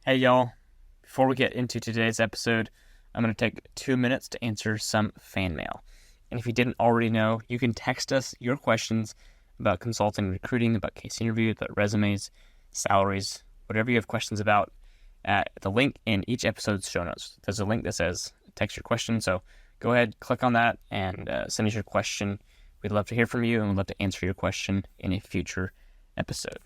Hey y'all, before we get into today's episode, I'm going to take 2 minutes to answer some fan mail. And if you didn't already know, you can text us your questions about consulting, recruiting, about case interviews, about resumes, salaries, whatever you have questions about at the link in each episode's show notes. There's a link that says text your question, so go ahead, click on that, and send us your question. We'd love to hear from you, and we'd love to answer your question in a future episode.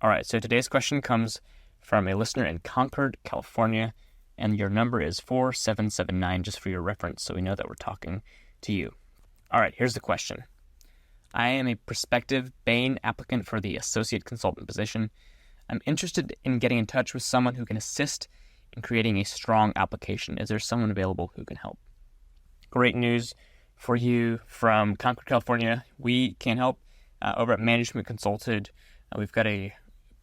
All right, so today's question comes from a listener in Concord, California, and your number is 4779, just for your reference, so we know that we're talking to you. All right, here's the question. I am a prospective Bain applicant for the associate consultant position. I'm interested in getting in touch with someone who can assist in creating a strong application. Is there someone available who can help? Great news for you from Concord, California. We can help. Over at Management Consulted, we've got a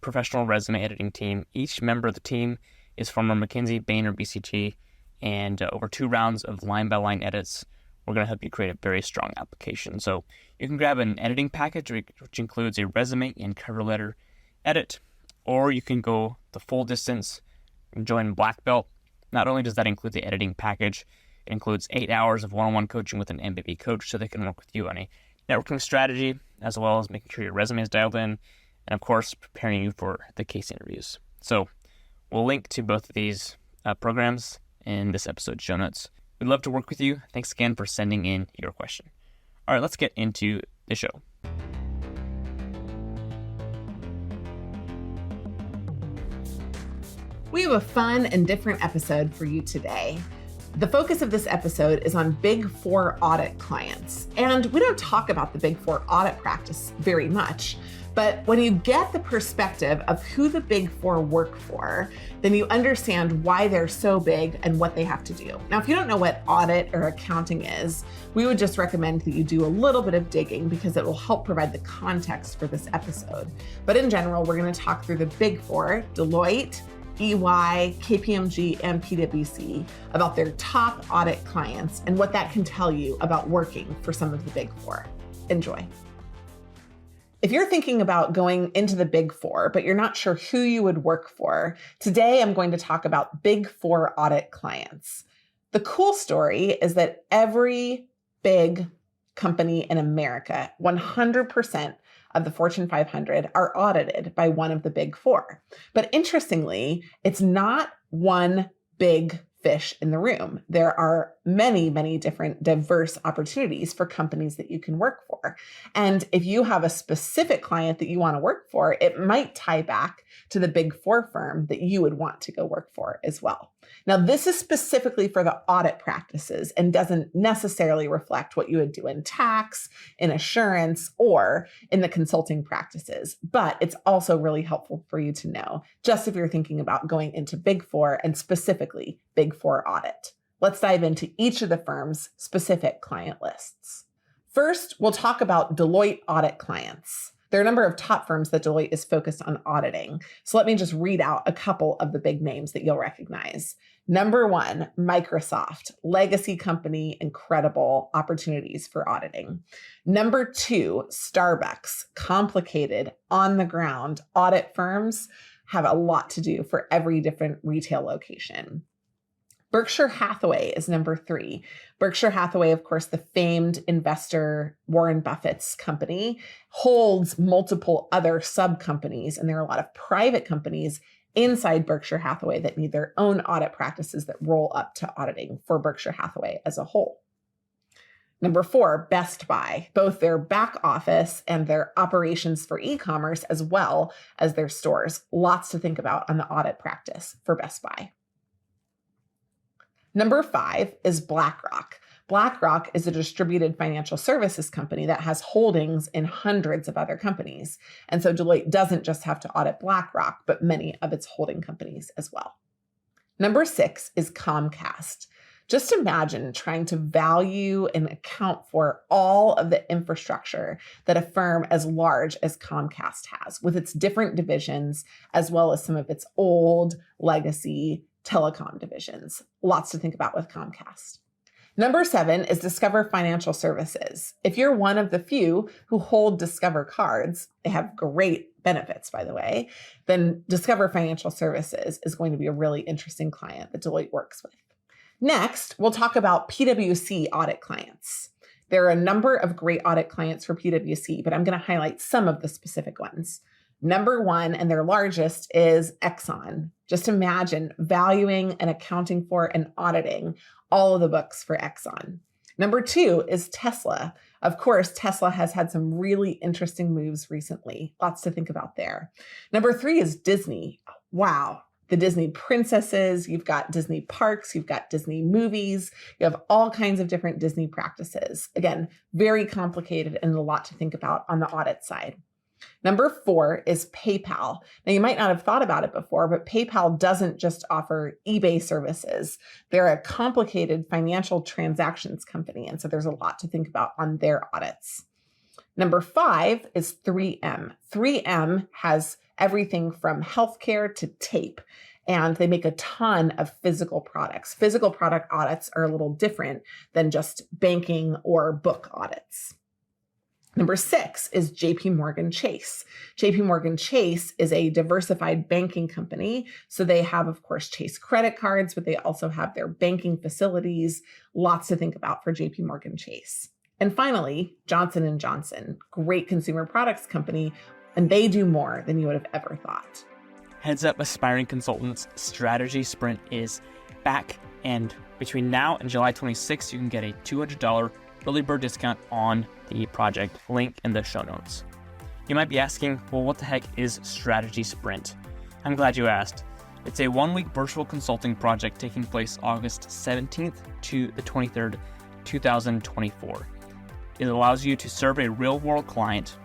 professional resume editing team. Each member of the team is from McKinsey, Bain, or BCG, and over 2 rounds of line-by-line edits, we're going to help you create a very strong application. So you can grab an editing package, which includes a resume and cover letter edit, or you can go the full distance and join Black Belt. Not only does that include the editing package, it includes 8 hours of one-on-one coaching with an MBB coach so they can work with you on a networking strategy, as well as making sure your resume is dialed in, and of course, preparing you for the case interviews. So we'll link to both of these programs in this episode's show notes. We'd love to work with you. Thanks again for sending in your question. All right, let's get into the show. We have a fun and different episode for you today. The focus of this episode is on Big Four audit clients. And we don't talk about the Big Four audit practice very much, but when you get the perspective of who the Big Four work for, then you understand why they're so big and what they have to do. Now, if you don't know what audit or accounting is, we would just recommend that you do a little bit of digging because it will help provide the context for this episode. But in general, we're going to talk through the Big Four, Deloitte, EY, KPMG, and PwC, about their top audit clients and what that can tell you about working for some of the Big Four. Enjoy. If you're thinking about going into the Big Four, but you're not sure who you would work for, today I'm going to talk about Big Four audit clients. The cool story is that every big company in America, 100% of the Fortune 500 are audited by one of the Big Four. But interestingly, it's not one big fish in the room. There are many, many different diverse opportunities for companies that you can work for. And if you have a specific client that you want to work for, it might tie back to the Big Four firm that you would want to go work for as well. Now, this is specifically for the audit practices and doesn't necessarily reflect what you would do in tax, in assurance, or in the consulting practices. But it's also really helpful for you to know, just if you're thinking about going into Big Four and specifically Big Four audit. Let's dive into each of the firm's specific client lists. First, we'll talk about Deloitte audit clients. There are a number of top firms that Deloitte is focused on auditing. So let me just read out a couple of the big names that you'll recognize. Number 1, Microsoft, legacy company, incredible opportunities for auditing. Number 2, Starbucks, complicated, on the ground audit firms have a lot to do for every different retail location. Berkshire Hathaway is number 3. Berkshire Hathaway, of course, the famed investor Warren Buffett's company, holds multiple other sub-companies, and there are a lot of private companies inside Berkshire Hathaway that need their own audit practices that roll up to auditing for Berkshire Hathaway as a whole. Number 4, Best Buy, both their back office and their operations for e-commerce, as well as their stores. Lots to think about on the audit practice for Best Buy. Number 5 is BlackRock. BlackRock is a distributed financial services company that has holdings in hundreds of other companies. And so Deloitte doesn't just have to audit BlackRock, but many of its holding companies as well. Number 6 is Comcast. Just imagine trying to value and account for all of the infrastructure that a firm as large as Comcast has, with its different divisions, as well as some of its old legacy telecom divisions. Lots to think about with Comcast. Number 7 is Discover Financial Services. If you're one of the few who hold Discover cards, they have great benefits, by the way, then Discover Financial Services is going to be a really interesting client that Deloitte works with. Next, we'll talk about PwC audit clients. There are a number of great audit clients for PwC, but I'm going to highlight some of the specific ones. Number one, and their largest, is Exxon. Just imagine valuing and accounting for and auditing all of the books for Exxon. Number two is Tesla. Of course, Tesla has had some really interesting moves recently. Lots to think about there. Number three is Disney. Wow. The Disney princesses, you've got Disney parks, you've got Disney movies, you have all kinds of different Disney practices. Again, very complicated and a lot to think about on the audit side. Number four is PayPal. Now, you might not have thought about it before, but PayPal doesn't just offer eBay services. They're a complicated financial transactions company, and so there's a lot to think about on their audits. Number five is 3M. 3M has everything from healthcare to tape, and they make a ton of physical products. Physical product audits are a little different than just banking or book audits. Number six is JPMorgan Chase. JPMorgan Chase is a diversified banking company. So they have, of course, Chase credit cards, but they also have their banking facilities. Lots to think about for JPMorgan Chase. And finally, Johnson & Johnson, great consumer products company, and they do more than you would have ever thought. Heads up, aspiring consultants, Strategy Sprint is back, and between now and July 26th, you can get a $200 early bird discount on the project, link in the show notes. You might be asking, well, what the heck is Strategy Sprint? I'm glad you asked. It's a one-week virtual consulting project taking place August 17th to the 23rd, 2024. It allows you to serve a real-world client,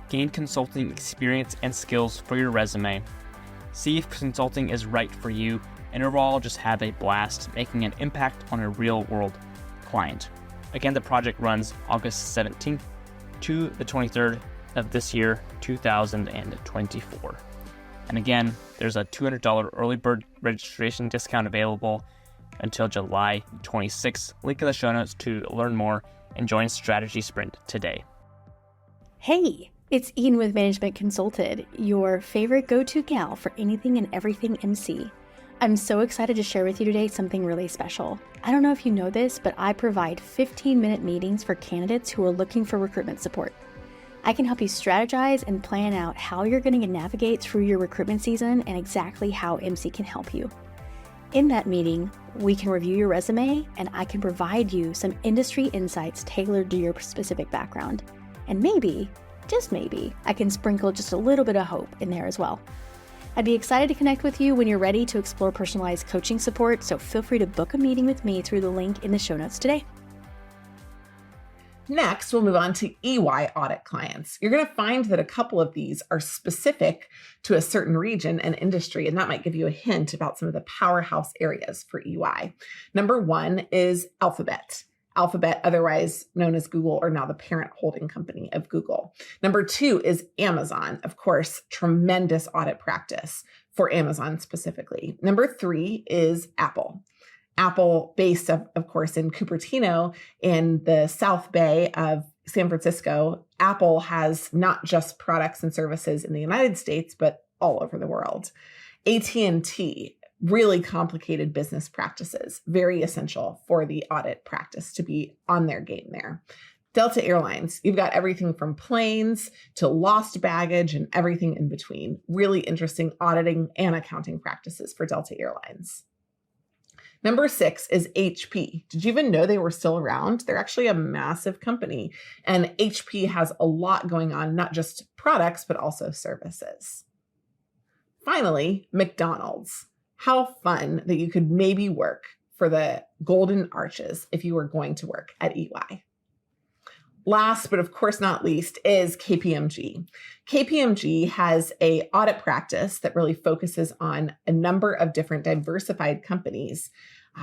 gain consulting experience and skills for your resume, see if consulting is right for you, and overall just have a blast making an impact on a real-world client. Again, the project runs August 17th to the 23rd of this year, 2024. And again, there's a $200 early bird registration discount available until July 26th. Link in the show notes to learn more and join Strategy Sprint today. Hey, it's Ian with Management Consulted, your favorite go-to gal for anything and everything MC. I'm so excited to share with you today something really special. I don't know if you know this, but I provide 15-minute meetings for candidates who are looking for recruitment support. I can help you strategize and plan out how you're going to navigate through your recruitment season and exactly how MC can help you. In that meeting, we can review your resume and I can provide you some industry insights tailored to your specific background. And maybe, just maybe, I can sprinkle just a little bit of hope in there as well. I'd be excited to connect with you when you're ready to explore personalized coaching support, so feel free to book a meeting with me through the link in the show notes today. Next, we'll move on to EY audit clients. You're going to find that a couple of these are specific to a certain region and industry, and that might give you a hint about some of the powerhouse areas for EY. Number one is Alphabet. Alphabet, otherwise known as Google, or now the parent holding company of Google. Number two is Amazon. Of course, tremendous audit practice for Amazon specifically. Number three is Apple. Apple, based of course in Cupertino in the South Bay of San Francisco. Apple has not just products and services in the United States, but all over the world. AT&T, really complicated business practices, very essential for the audit practice to be on their game there. Delta Airlines, you've got everything from planes to lost baggage and everything in between. Really interesting auditing and accounting practices for Delta Airlines. Number six is HP. Did you even know they were still around? They're actually a massive company, and HP has a lot going on, not just products, but also services. Finally, McDonald's. How fun that you could maybe work for the Golden Arches if you were going to work at EY. Last, but of course not least, is KPMG. KPMG has an audit practice that really focuses on a number of different diversified companies.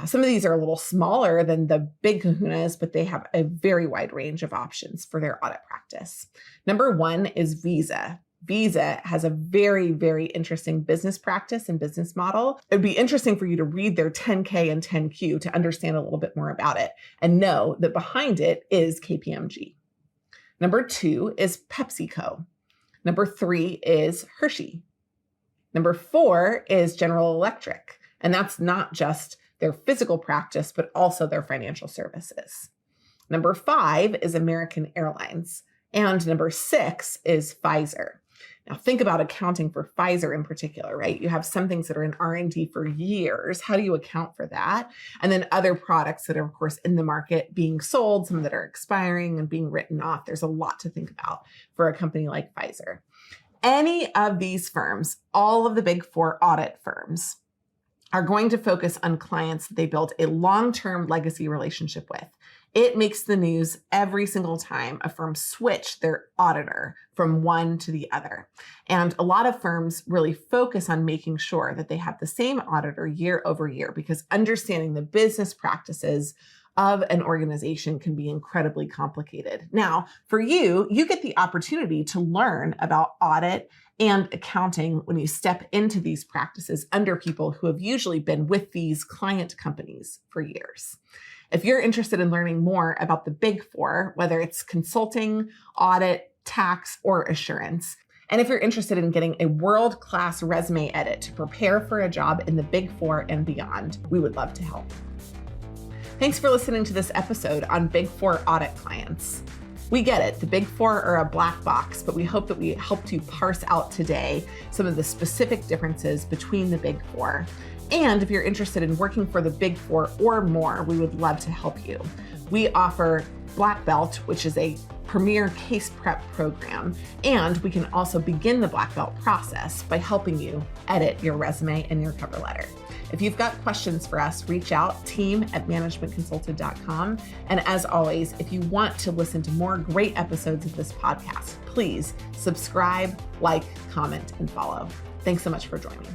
Some of these are a little smaller than the big kahunas, but they have a very wide range of options for their audit practice. Number one is Visa. Visa has a very, very interesting business practice and business model. It would be interesting for you to read their 10K and 10Q to understand a little bit more about it and know that behind it is KPMG. Number two is PepsiCo. Number 3 is Hershey. Number 4 is General Electric, and that's not just their physical practice, but also their financial services. Number 5 is American Airlines, and number 6 is Pfizer. Now think about accounting for Pfizer in particular, right? You have some things that are in R&D for years. How do you account for that? And then other products that are, of course, in the market being sold, some that are expiring and being written off. There's a lot to think about for a company like Pfizer. Any of these firms, all of the big 4 audit firms, are going to focus on clients that they build a long-term legacy relationship with. It makes the news every single time a firm switch their auditor from one to the other. And a lot of firms really focus on making sure that they have the same auditor year over year, because understanding the business practices of an organization can be incredibly complicated. Now, for you, you get the opportunity to learn about audit and accounting when you step into these practices under people who have usually been with these client companies for years. If you're interested in learning more about the Big 4, whether it's consulting, audit, tax, or assurance, and if you're interested in getting a world-class resume edit to prepare for a job in the Big 4 and beyond, we would love to help. Thanks for listening to this episode on Big 4 audit clients. We get it, the Big 4 are a black box, but we hope that we helped you parse out today some of the specific differences between the Big 4. And if you're interested in working for the Big 4 or more, we would love to help you. We offer Black Belt, which is a premier case prep program, and we can also begin the Black Belt process by helping you edit your resume and your cover letter. If you've got questions for us, reach out, team@managementconsulted.com. And as always, if you want to listen to more great episodes of this podcast, please subscribe, like, comment, and follow. Thanks so much for joining.